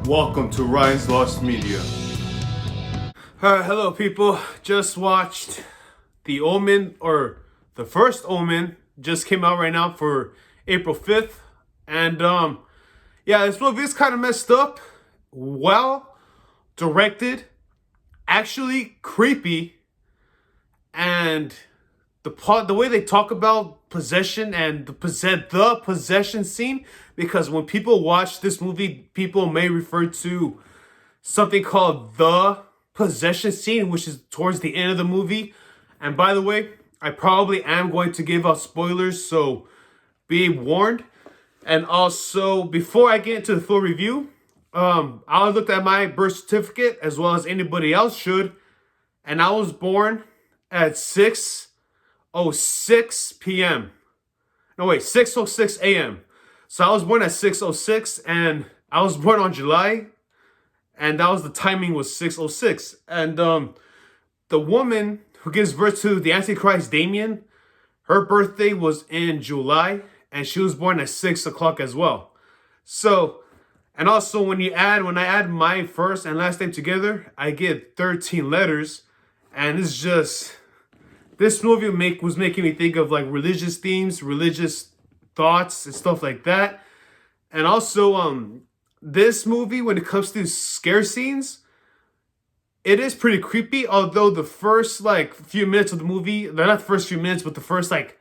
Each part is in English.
Welcome to Ryan's Lost Media. Hello people, just watched the Omen, or the first Omen, just came out right now for April 5th. And yeah, this movie is kind of messed up, well directed, actually creepy, and the way they talk about possession and the possession scene, because when people watch this movie, people may refer to something called the possession scene, which is towards the end of the movie. And by the way, I probably am going to give out spoilers, so be warned. And also, before I get into the full review, I looked at my birth certificate as well as anybody else should, and I was born at 6:06 p.m. No, wait, 6:06 a.m. So I was born at 6:06, and I was born on July, and that was the timing was 6:06. And the woman who gives birth to the Antichrist, Damien, her birthday was in July, and she was born at 6 o'clock as well. So, and also when I add my first and last name together, I get 13 letters, and it's just, this movie was making me think of like religious themes, religious thoughts and stuff like that. And also, this movie, when it comes to scare scenes, it is pretty creepy. Although the first like few minutes of the movie, they're not the first few minutes, but the first like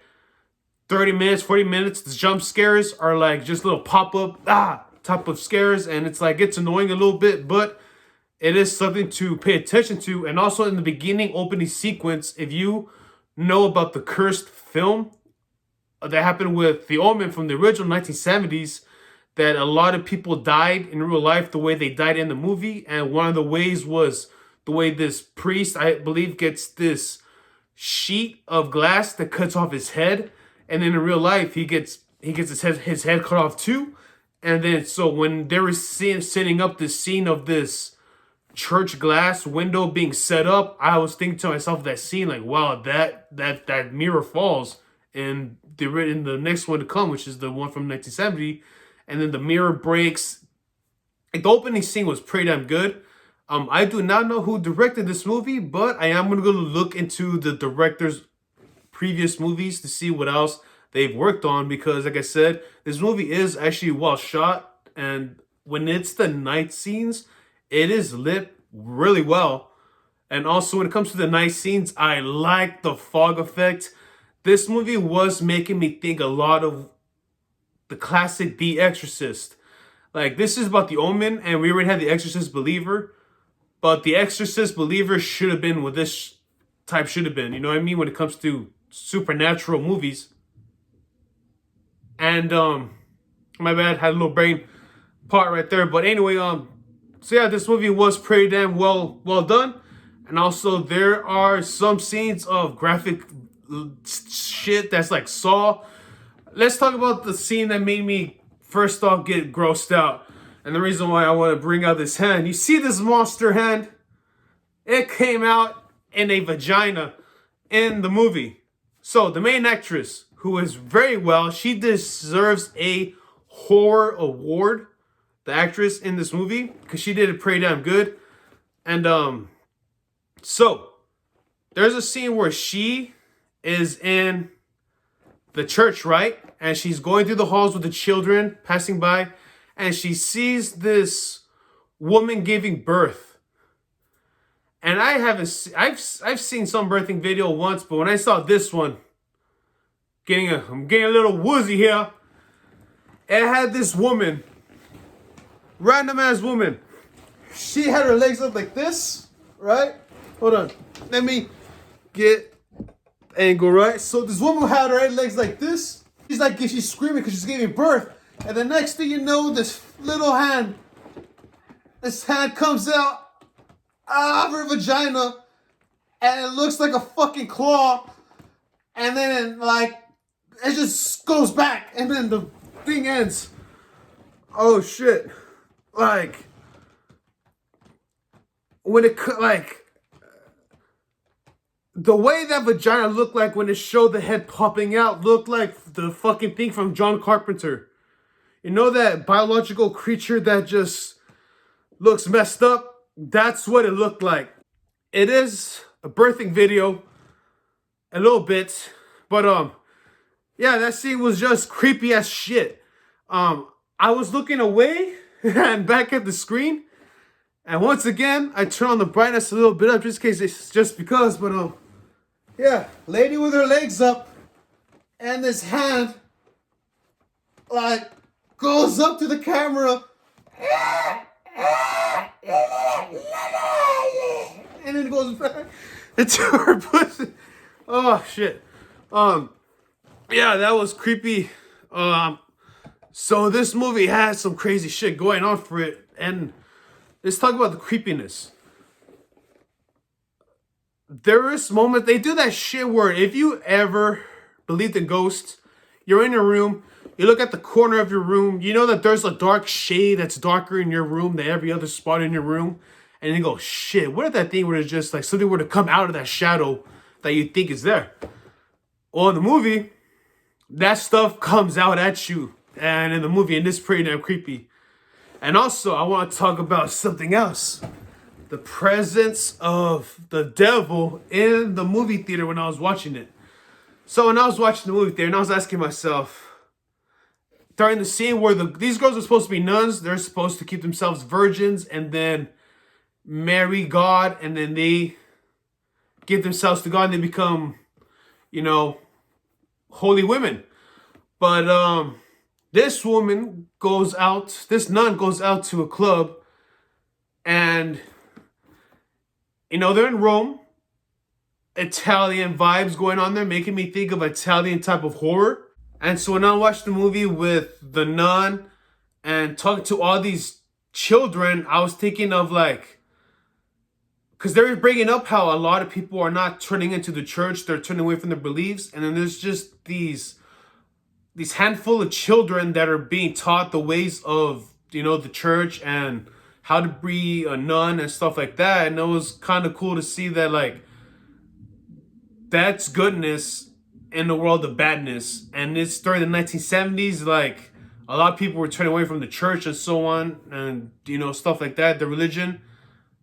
30 minutes, 40 minutes, the jump scares are like just little pop-up type of scares, and it's like it's annoying a little bit, but it is something to pay attention to. And also in the beginning opening sequence, if you know about the cursed film that happened with the Omen from the original 1970s, that a lot of people died in real life the way they died in the movie. And one of the ways was the way this priest, I believe, gets this sheet of glass that cuts off his head. And then in real life, he gets his head cut off too. And then so when they were setting up this scene of this church glass window being set up, I was thinking to myself that scene, like, wow, that mirror falls in the next one to come, which is the one from 1970, and then the mirror breaks. Like, the opening scene was pretty damn good. I do not know who directed this movie, but I am gonna go look into the director's previous movies to see what else they've worked on, because like I said, this movie is actually well shot, and when it's the night scenes, it is lit really well. And also when it comes to the night scenes, I like the fog effect. This movie was making me think a lot of the classic The Exorcist. Like, this is about the Omen, and we already had The Exorcist Believer, but The Exorcist Believer should have been what this type should have been, you know what I mean, when it comes to supernatural movies. And my bad, had a little brain part right there. But anyway, so yeah, this movie was pretty damn well done. And also there are some scenes of graphic shit that's like Saw. Let's talk about the scene that made me first off get grossed out. And the reason why I want to bring out this hand. You see this monster hand? It came out in a vagina in the movie. So the main actress, who is very well, she deserves a horror award, the actress in this movie, because she did it pretty damn good. And so there's a scene where she is in the church, right? And she's going through the halls with the children passing by, and she sees this woman giving birth. And I've seen some birthing video once, but when I saw this one, I'm getting a little woozy here. It had this woman, random ass woman. She had her legs up like this, right? Hold on, let me get angle, right? So this woman had her legs like this. She's screaming because she's giving birth. And the next thing you know, this hand comes out of her vagina, and it looks like a fucking claw. And then it just goes back, and then the thing ends. Oh shit! Like, when it the way that vagina looked like when it showed the head popping out looked like the fucking thing from John Carpenter. You know that biological creature that just looks messed up. That's what it looked like. It is a birthing video, a little bit, but yeah, that scene was just creepy as shit. I was looking away and back at the screen, and once again, I turn on the brightness a little bit up just in case it's just because, but yeah, lady with her legs up, and this hand, like, goes up to the camera, and then it goes back into her pussy. Oh shit. Yeah, that was creepy. So this movie has some crazy shit going on for it, and let's talk about the creepiness. There is moment they do that shit where if you ever believed in ghosts, you're in your room, you look at the corner of your room, you know that there's a dark shade that's darker in your room than every other spot in your room, and you go, shit, what if that thing were to just like something were to come out of that shadow that you think is there? Well, in the movie, that stuff comes out at you, and in the movie, and it's pretty damn creepy. And also, I want to talk about something else. The presence of the devil in the movie theater when I was watching it. So when I was watching the movie theater, and I was asking myself, during the scene where these girls are supposed to be nuns, they're supposed to keep themselves virgins and then marry God, and then they give themselves to God and they become, you know, holy women. But this woman goes out, this nun goes out to a club, and you know, they're in Rome. Italian vibes going on there, making me think of Italian type of horror. And so when I watched the movie with the nun and talking to all these children, I was thinking of like, because they were bringing up how a lot of people are not turning into the church, they're turning away from their beliefs. And then there's just these handful of children that are being taught the ways of, you know, the church and how to be a nun and stuff like that. And it was kind of cool to see that, like, that's goodness in the world of badness. And it's during the 1970s, like, a lot of people were turning away from the church and so on, and, you know, stuff like that, the religion.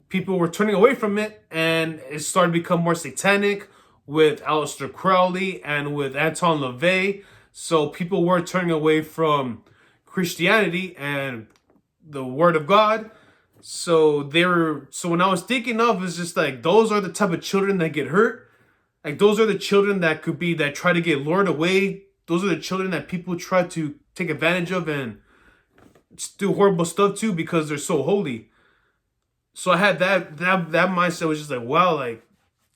People were turning away from it, and it started to become more satanic with Aleister Crowley and with Anton LaVey. So people were turning away from Christianity and the Word of God. So when I was thinking of, it's just like, those are the type of children that get hurt. Like, those are the children that try to get lured away. Those are the children that people try to take advantage of and do horrible stuff to because they're so holy. So I had that mindset was just like, wow, like,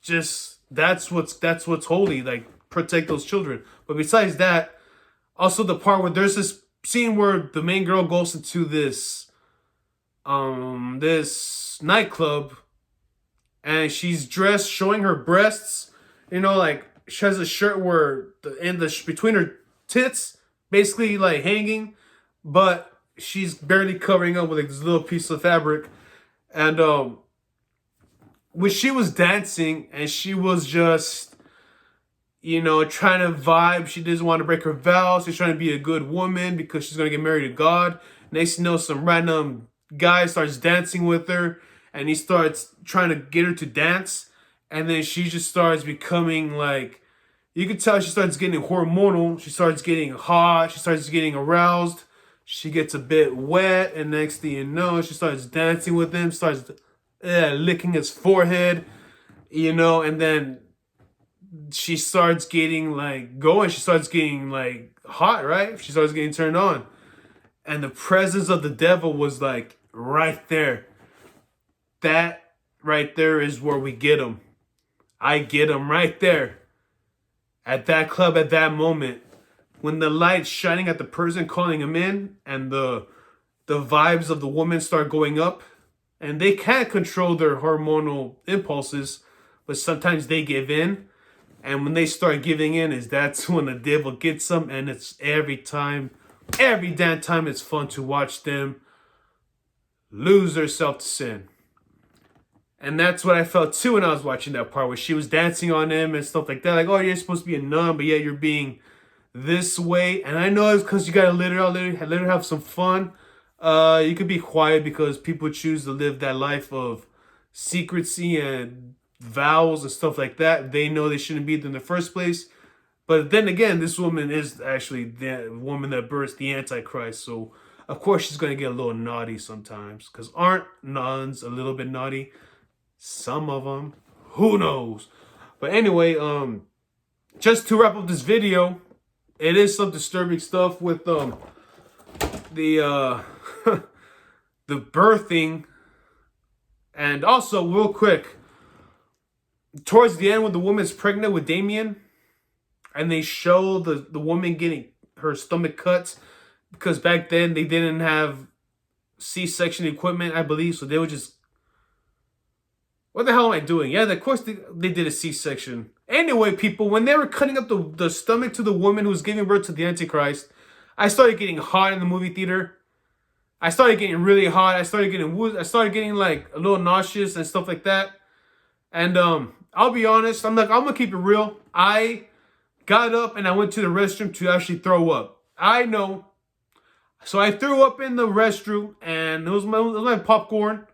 just that's what's holy. Like, protect those children. But besides that, also the part where there's this scene where the main girl goes into this nightclub, and she's dressed, showing her breasts. You know, like, she has a shirt where between her tits, basically like hanging, but she's barely covering up with like this little piece of fabric. And when she was dancing, and she was just, you know, trying to vibe. She doesn't want to break her vows. She's trying to be a good woman because she's going to get married to God. Next thing you know, some random guy starts dancing with her, and he starts trying to get her to dance. And then she just starts becoming like, you can tell she starts getting hormonal. She starts getting hot. She starts getting aroused. She gets a bit wet. And next thing you know, she starts dancing with him, starts licking his forehead, you know, and then she starts getting like going. She starts getting like hot, right? She starts getting turned on. And the presence of the devil was like right there. That right there is where we get him. I get him right there. At that club, at that moment. When the light's shining at the person calling him in, and the vibes of the woman start going up. And they can't control their hormonal impulses, but sometimes they give in. And when they start giving in, that's when the devil gets them. And it's every damn time it's fun to watch them lose themselves to sin. And that's what I felt too when I was watching that part where she was dancing on him and stuff like that. Like, oh, you're supposed to be a nun, but yet you're being this way. And I know it's because you gotta let her have some fun. You could be quiet because people choose to live that life of secrecy and vows and stuff like that. They know they shouldn't be there in the first place. But then again, this woman is actually the woman that birthed the Antichrist. So, of course, she's going to get a little naughty sometimes. Because aren't nuns a little bit naughty? Some of them. Who knows? But anyway, just to wrap up this video, it is some disturbing stuff with the the birthing. And also, real quick, towards the end when the woman's pregnant with Damien, and they show the woman getting her stomach cut, because back then they didn't have C-section equipment, I believe, so they would just... What the hell am I doing? Yeah, of course they did a C-section. Anyway, people, when they were cutting up the stomach to the woman who was giving birth to the Antichrist, I started getting hot in the movie theater. I started getting really hot. I started getting like a little nauseous and stuff like that. And I'll be honest, I'm gonna keep it real. I got up and I went to the restroom to actually throw up. I know. So I threw up in the restroom, and it was my popcorn.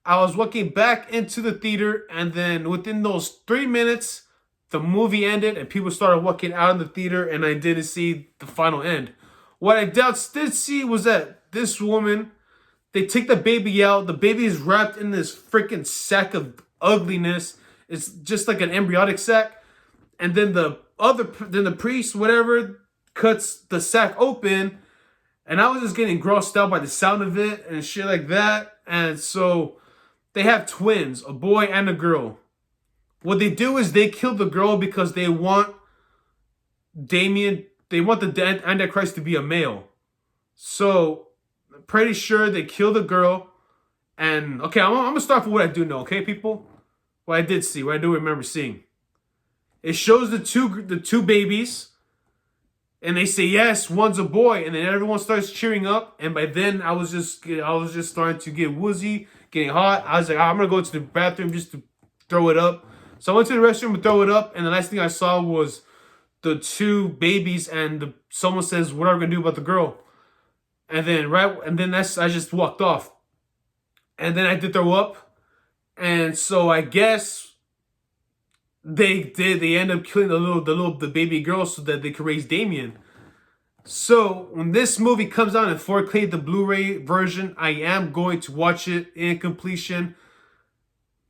I was walking back into the theater, and then within those 3 minutes, the movie ended and people started walking out of the theater, and I didn't see the final end. What I did see was that this woman, they take the baby out. The baby is wrapped in this freaking sack of ugliness. It's just like an embryonic sack. And then the priest, whatever, cuts the sack open. And I was just getting grossed out by the sound of it and shit like that. And so they have twins, a boy and a girl. What they do is they kill the girl because they want Damien, they want the Antichrist to be a male. So, I'm pretty sure they kill the girl. And, okay, I'm going to start with what I do know, okay, people? What I did see, what I do remember seeing. It shows the two babies. And they say, yes, one's a boy. And then everyone starts cheering up. And by then, I was just starting to get woozy, getting hot. I was like, I'm going to go to the bathroom just to throw it up. So I went to the restroom to throw it up. And the last thing I saw was the two babies. And someone says, what are we going to do about the girl? And then, I just walked off. And then I did throw up. And so I guess they end up killing the baby girl so that they could raise Damien. So when this movie comes out in 4K, the Blu-ray version, I am going to watch it in completion.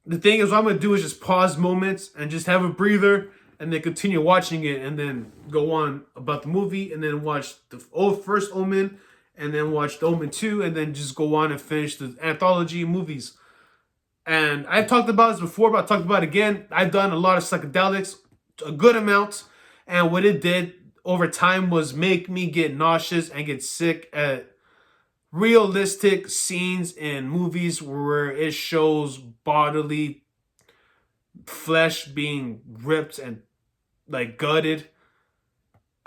The thing is, what I'm going to do is just pause moments and just have a breather and then continue watching it and then go on about the movie and then watch the first Omen and then watch the Omen 2 and then just go on and finish the anthology movies. And I've talked about this before, but I'll talk about it again. I've done a lot of psychedelics, a good amount. And what it did over time was make me get nauseous and get sick at realistic scenes in movies where it shows bodily flesh being ripped and like gutted.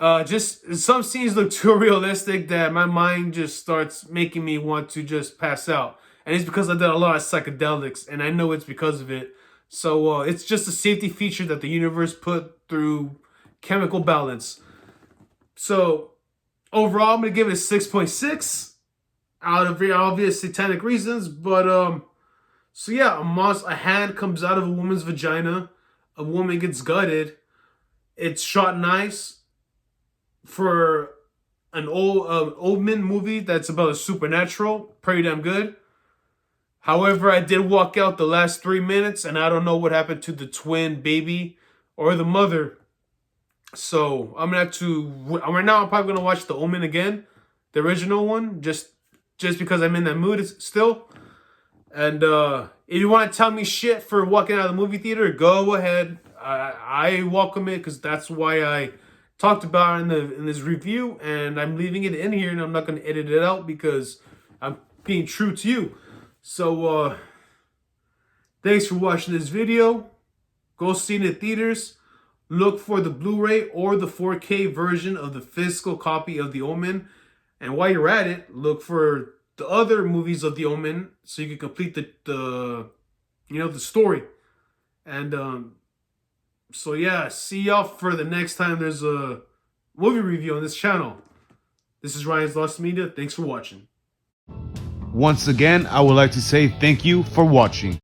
Just some scenes look too realistic that my mind just starts making me want to just pass out. And it's because I did a lot of psychedelics, and I know it's because of it. So it's just a safety feature that the universe put through chemical balance. So overall, I'm going to give it a 6.6 out of very obvious satanic reasons. But, so yeah, a hand comes out of a woman's vagina. A woman gets gutted. It's shot nice for an old Omen movie that's about a supernatural. Pretty damn good. However, I did walk out the last 3 minutes, and I don't know what happened to the twin baby or the mother. So I'm gonna have to. Right now, I'm probably gonna watch the Omen again, the original one, just because I'm in that mood still. And if you want to tell me shit for walking out of the movie theater, go ahead. I welcome it because that's why I talked about it in this review, and I'm leaving it in here, and I'm not gonna edit it out because I'm being true to you. So, thanks for watching this video. Go see it in the theaters. Look for the Blu-ray or the 4K version of the physical copy of The Omen. And while you're at it, look for the other movies of The Omen so you can complete the story. And, so yeah, see y'all for the next time there's a movie review on this channel. This is Ryan's Lost Media. Thanks for watching. Once again, I would like to say thank you for watching.